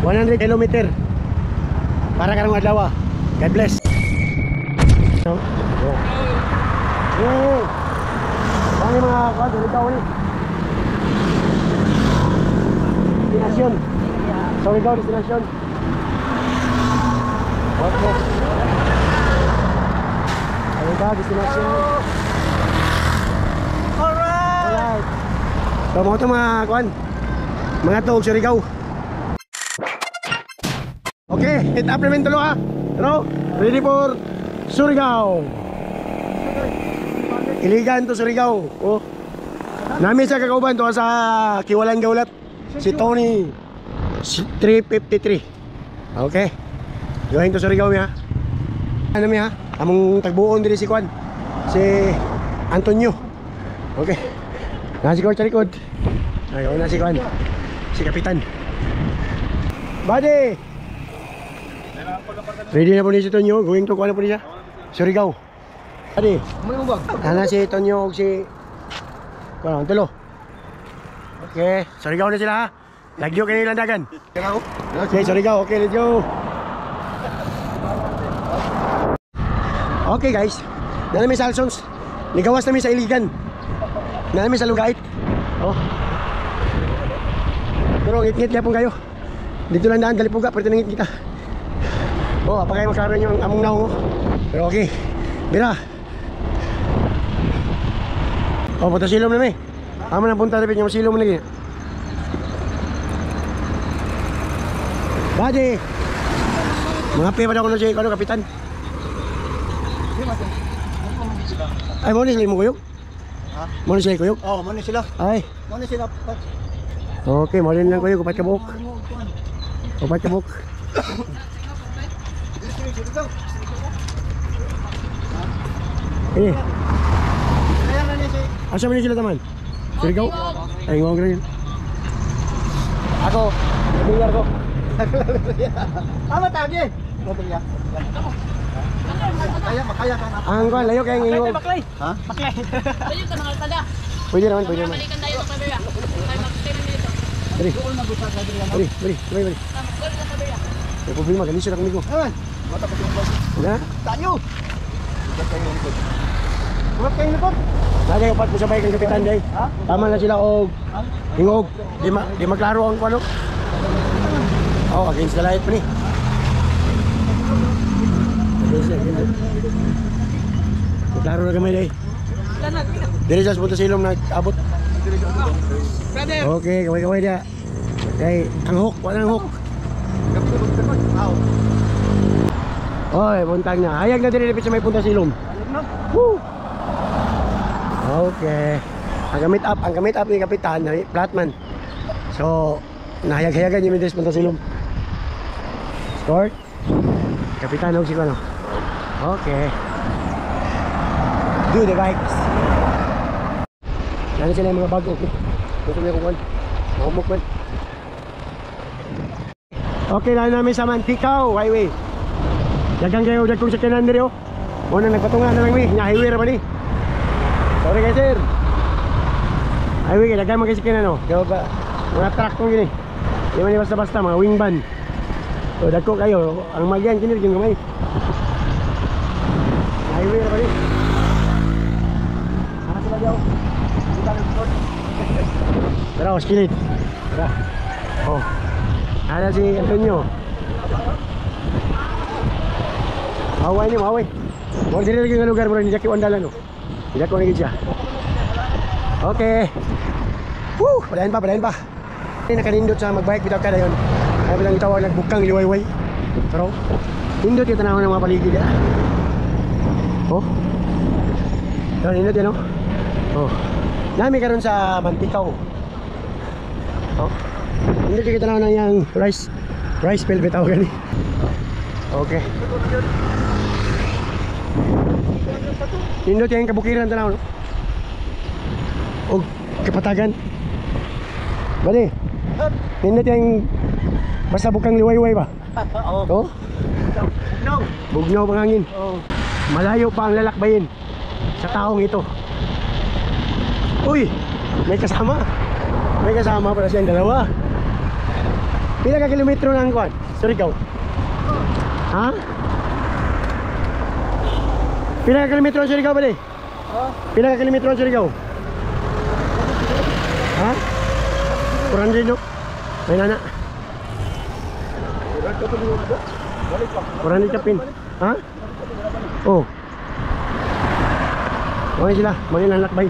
100 kilometer para karong adlaw. God bless. No? Ano mga kwan, ikaw ni destinasyon. So ikaw destinasyon. Okay. Ano ka destinasyon? Alright. So mga ito mga kwan, mga tuog Surigao. Okay, hit up namin tulo ha. Ano? Ready for Surigao. Iligan to Surigao. Oh. Namin sa kakauban to sa Kiwalan Gaulat. Si Tony 353. Okay. Going to Surigao mi ha. Ano mi ha? Among tagbuon diri si Kwan. Si Antonio. Okay. Nasi ko sa likod. Ayaw na si Kwan. Si Kapitan. Buddy. Ready na po ni si Tonyo. Going to Kwan na po niya. Surigao. Adi, ana si Tonyo og si Kuan tulo. Okay, Surigao na sila ha. Lagyo kay landagan. Okay, Surigao. Okay, let's go. Okay guys, nami sa Alsons. Nigawas nami sa Iligan. Nami sa Lugait. Oh. Pero ngit-ngit gyapon kayo. Dito lang daan dalipuga pero nangit kita. Oh, apakay makaroon yung among naong. Pero okay. Bira. Oh, punta silom na may. Amo na punta tapit yung silom lagi. Badi. Mga pe pa daw kuno si Kapitan. Ay, mo ni sila mo kuyog? Ha? Mo ni sila kuyog? Oh, mo ni sila. Ay. Mo ni sila. Okay, mo rin lang kuyog upat ka buok. Upat ka buok. Eh. Asa man sila taman? Surigao? Ay, ngawag rin. Ako, Bilyar ko. ama tagi. Mobilya. Makaya ka na. Ang kwan, layo kayong ingog. Ha? Baklay. Layo ka mga alpada. Pwede naman, pwede naman. Balikan tayo sa Beya. Tayo mag-stay dito. Bari, bari. Balik ka sa Beya. May problema, ganisyo na kami ko. Aman. Mata pa yung boss. Na? Tanyo. Huwag kayong likod. Lagi upat ko sabay kang Kapitan day. Ha? Tama na sila og ingog. Di maklaro ang kwano. Oh, against the light pa ni. Maklaro na kami day. Diri sa punta silom na abot. Brother. Okay, kaway dia. Kay ang hook, wala ang hook. Oy, buntag na. Hayag na diri sa may punta silom. Woo! Okay. Ang gamit up ni Kapitan, flatman. So, nahayag-hayagan yung mindes punta silom. Start. Kapitan og si ano. Okay. Do the bikes. Yan sila yung mga bago. Gusto niya kung mahumok man. Okay, na namin sa Mantikao Highway. Dagang kayo kung sa kanan diri oh. Una nagpatungan na lang mi, nya highway ra ba ni? Sorry guys sir. Highway kay dagang magkasi kanan oh. Kaya ba mga truck kong gini. Di man basta-basta mga wing van. So dagko kayo, ang magyan kini gyud gamay. Highway ra ba ni? Sana sila daw. Kita ng road. Tara, skilit. Tara. Oh. Ada si Antonio. Maway ni, maway. Mo diri lagi nga lugar mo ni Jackie Wandalan no. Tidak ko lagi siya. Okay. Woo, padayon pa. Ini nakanindot sa magbike bitaw kada yon. Ay bilang tawag nagbukang liwayway. Pero nindot yung tanawon ng mga paligid. Oh. Yan nindot yan oh. Oh. Nami karon sa Mantikao. Oh. Hindi kita tanawon ng yang rice field bitaw gani. Okay. Nindot yung kabukiran tanaw no? O kapatagan. Bali. Nindot yung basta bukang liwayway ba? Oo. Bugnaw pang hangin. Malayo pa ang lalakbayin sa taong ito. Uy! May kasama. May kasama pala siyang dalawa. Pila ka kilometro ng kuan? Surigao. Ha? Pila ka kilometro ang Surigao ba di? Pila ka kilometro ang Surigao? Ha? 400 no? May nana. 400 kapin. Ha? Oh. Okay sila, mga lakbay.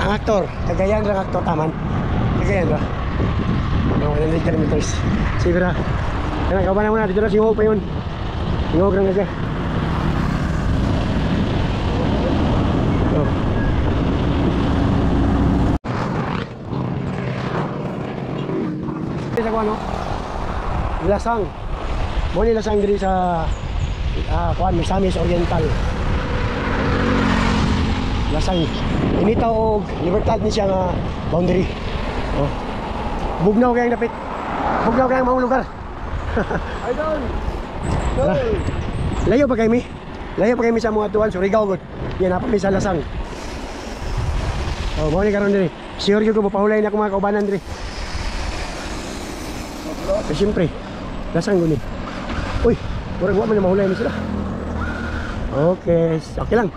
Ang aktor, Cagayan lang aktor taman. Cagayan ba? Mga 100 kilometers. Sige ra. Kaya kauban na muna, dito na singog pa yun. Singog lang na siya. Oh. Sa ko ano? Lasang. Mo ni lasang diri sa kuan Misamis Oriental. Lasang initaw og Libertad ni siya nga boundary. Oh. Bugnaw kayang dapit. Bugnaw kayang maong lugar. Idol! Layo pa kay mi. Layo pa kay mi sa mga tuwan Surigao gud. Yan apa mi sa lasang. Oh, mo ni karon diri. Sure gyud ko mapahulay na ako mga kaubanan diri. Eh, siyempre, lasang guni. Uy, kurang mo na mahulay mo sila. Okay, okay lang.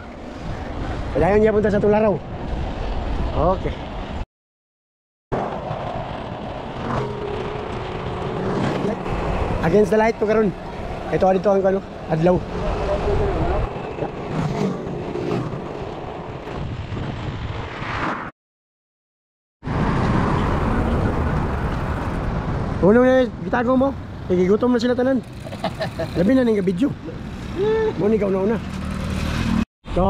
Padayon niya punta sa Tularaw. Okay. Against the light to karon. Ito dito ang ano, adlaw. Uno na gitago mo. Igigutom na sila tanan. Labi na ning video. Mo ni ka una. So,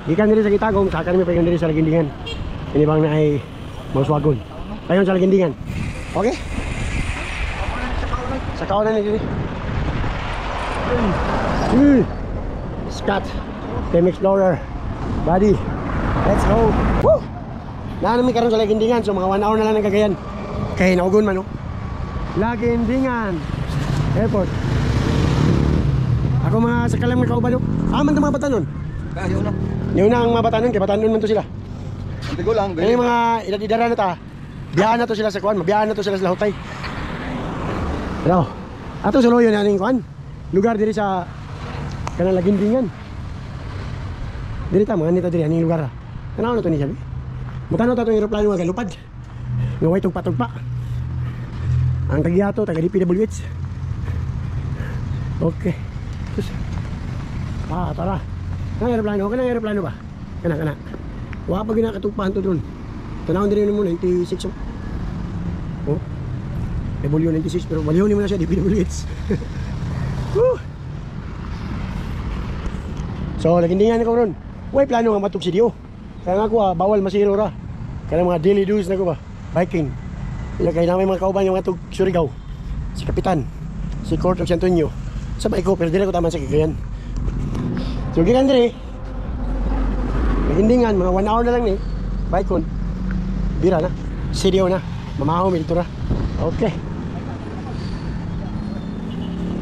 ikan diri sa gitagong, saka kami payon diri sa Lagindingan. Ini bang na ay Mauswagon. Payon sa Lagindingan. Okay? Sa kaunan ni diri. Scott, Team Explorer, buddy. Let's go. Woo! Naanami karon sa Lagindingan, so mga 1 hour na lang ng Cagayan. Kaya naugon man, no? Lagindingan Airport. Ako mga sakalang mga kauban, no? Aman ng mga batanon. Yun na. Yun na ang mga batanon, kaya batanon man to sila. Tigo lang. Yan yung mga idadidara na ta. Biyahan na to sila sa kuan, mabiyahan na to sila sa Lahutay. Pero, ato suluyo na ning kuan. Lugar diri sa kanang Lagindingan. Diri ta mga nita diri aning lugar. Kanaon na to ni sabi. Mutano ta tong eroplano nga galupad. Nga way tugpa-tugpa. Ang tagiato taga DPWH. Okay. Sus. Tara. Kanang eroplano ba? Kana. Wa pa ginakatugpahan to dron. Tanawon diri mo 96. Oh. Evolution 96 pero baliw ni mo na siya DPWH. Woo! So, Lagindingan ko ron. Way plano nga matug si Dio. Kaya nga ko bawal masiro ra. Kaya mga daily dues na ko ba? Biking. Ila kay namay mga kauban yung matug Surigao. Si Kapitan, si Court of San Antonio. Sabay ko pero dili ko taman sa Cagayan. So, gikan diri. Lagindingan mga 1 hour na lang ni. Bikon. Bira na. Si Dio na. Mamahaw mi dito ra. Okay.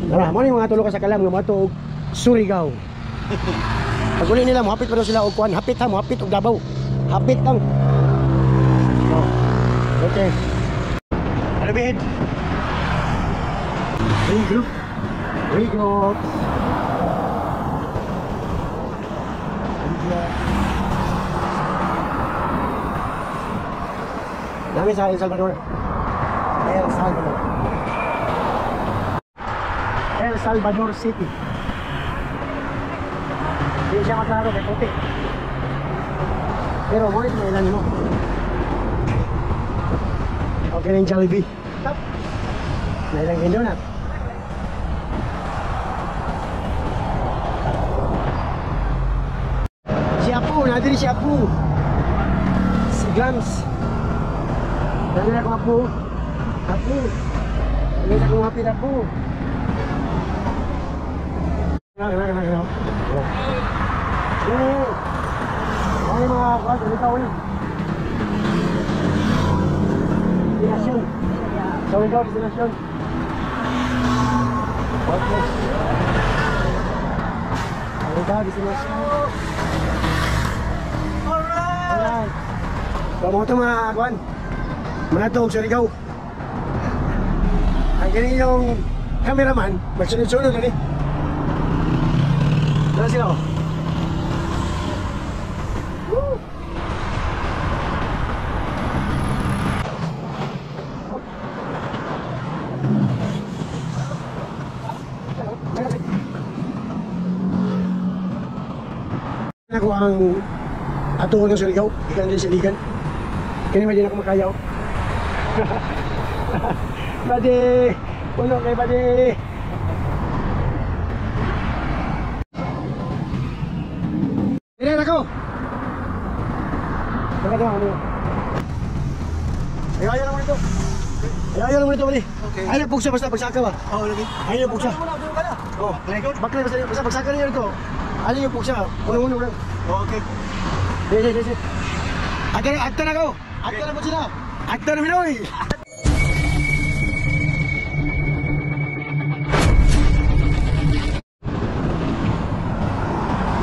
Tara, mo ni mga tulo ka sa kalam nga matug Surigao. Pag uli nila, muhapit pa daw sila og kuan. Hapit ha, muhapit og Davao. Hapit lang. Oh. Okay. Ano bihid? Regroup. Dami sa El Salvador. El Salvador City. Hindi siya maklaro kay puti. Pero mo ito ilan mo. Okay na yung Jollibee. Stop. Nailang yung donut. Si Apu, natin si Apu. Si Glams. Natin ako Apu. Apu. Natin ako hapit Apu. Kenal. Ini mga kuwan, dito ulit. Destinasyon. Surigao destinasyon. Okay. Surigao destinasyon. Alright. So, mga ito mga kuwan. manatog sa ligaw. Ang kaninyong cameraman, magsunod-sunod na ni. Tara sila oh. Woo! Ako ang atungon ng siligaw, ikan din siligan. Kaya naman din ako makayaw. Bade! Puno kay Bade! Tingnan ako! Pagkatawa ano yun? Ayaw naman ito! Ayaw naman ito, Bade! Okay. Ayaw na pugsa basta pagsaka ba? Oo, lagi. Ayaw na pugsa! Oh, bakla basta pagsaka niya ito! Ayaw yung pugsa! Uno-uno lang! Okay. Sige. Akta na ako! Akta na po sila! Akta na Minoy!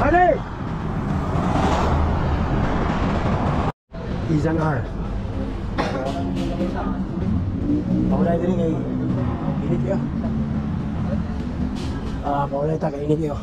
Ade! Isang R. Paulay din kay init kayo. Paulay ta kay init kayo.